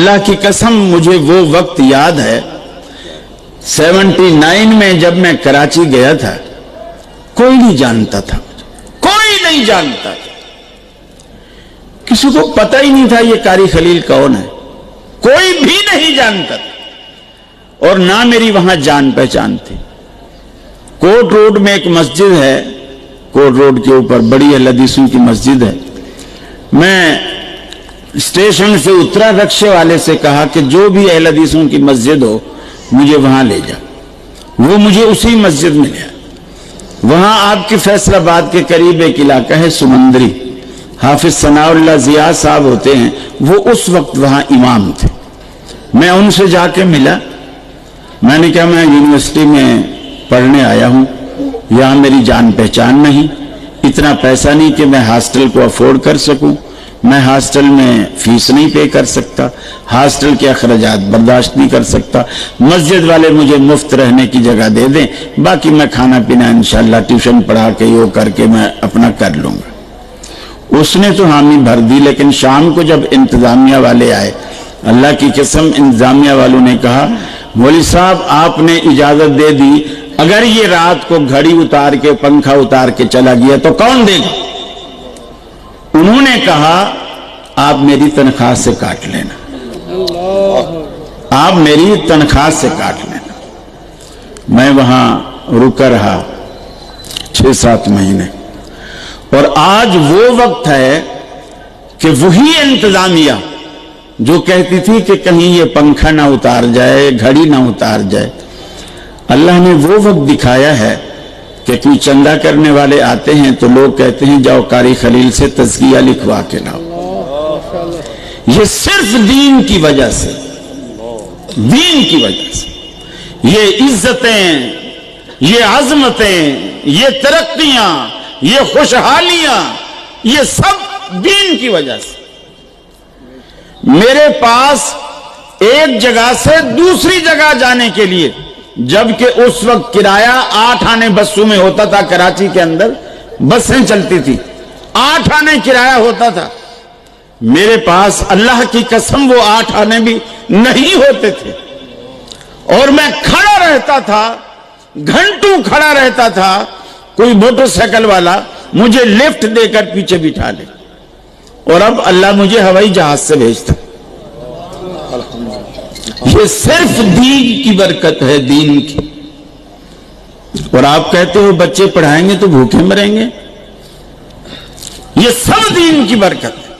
اللہ کی قسم مجھے وہ وقت یاد ہے 79 میں جب میں کراچی گیا تھا، کوئی نہیں جانتا تھا مجھے، کوئی نہیں جانتا تھا، کسی کو پتہ ہی نہیں تھا یہ قاری خلیل کون ہے، کوئی بھی نہیں جانتا تھا، اور نہ میری وہاں جان پہچان تھی۔ کوٹ روڈ میں ایک مسجد ہے، کوٹ روڈ کے اوپر بڑی اہل حدیثوں کی مسجد ہے، میں اسٹیشن سے اترا، رکشے والے سے کہا کہ جو بھی اہل حدیثوں کی مسجد ہو مجھے وہاں لے جا، وہ مجھے اسی مسجد میں لیا۔ وہاں آپ کے فیصل آباد کے قریب ایک علاقہ ہے سمندری، حافظ ثناء اللہ ضیاء صاحب ہوتے ہیں، وہ اس وقت وہاں امام تھے۔ میں ان سے جا کے ملا، میں نے کہا میں یونیورسٹی میں پڑھنے آیا ہوں، یہاں میری جان پہچان نہیں، اتنا پیسہ نہیں کہ میں ہاسٹل کو افورڈ کر سکوں، میں ہاسٹل میں فیس نہیں پے کر سکتا، ہاسٹل کے اخراجات برداشت نہیں کر سکتا، مسجد والے مجھے مفت رہنے کی جگہ دے دیں، باقی میں کھانا پینا انشاءاللہ ٹیوشن پڑھا کے یہ کر کے میں اپنا کر لوں گا۔ اس نے تو حامی بھر دی، لیکن شام کو جب انتظامیہ والے آئے، اللہ کی قسم انتظامیہ والوں نے کہا مولوی صاحب آپ نے اجازت دے دی، اگر یہ رات کو گھڑی اتار کے پنکھا اتار کے چلا گیا تو کون دے گا؟ انہوں نے کہا آپ میری تنخواہ سے کاٹ لینا، آپ میری تنخواہ سے کاٹ لینا۔ میں وہاں رکا رہا 6-7 مہینے، اور آج وہ وقت ہے کہ وہی انتظامیہ جو کہتی تھی کہ کہیں یہ پنکھا نہ اتار جائے، گھڑی نہ اتار جائے، اللہ نے وہ وقت دکھایا ہے کہ کوئی چندہ کرنے والے آتے ہیں تو لوگ کہتے ہیں جاؤ قاری خلیل سے تزکیہ لکھوا کے لاؤ۔ یہ صرف دین کی وجہ سے، دین کی وجہ سے یہ عزتیں، یہ عظمتیں، یہ ترقیاں، یہ خوشحالیاں، یہ سب دین کی وجہ سے۔ میرے پاس ایک جگہ سے دوسری جگہ جانے کے لیے، جبکہ اس وقت کرایہ 8 آنے بسوں میں ہوتا تھا، کراچی کے اندر بسیں چلتی تھی، 8 آنے کرایہ ہوتا تھا، میرے پاس اللہ کی قسم وہ 8 آنے بھی نہیں ہوتے تھے، اور میں کھڑا رہتا تھا، گھنٹوں کھڑا رہتا تھا، کوئی موٹر سائیکل والا مجھے لفٹ دے کر پیچھے بٹھا لے، اور اب اللہ مجھے ہوائی جہاز سے بھیجتا۔ یہ صرف دین کی برکت ہے، دین کی۔ اور آپ کہتے ہو بچے پڑھائیں گے تو بھوکے مریں گے، یہ سب دین کی برکت ہے۔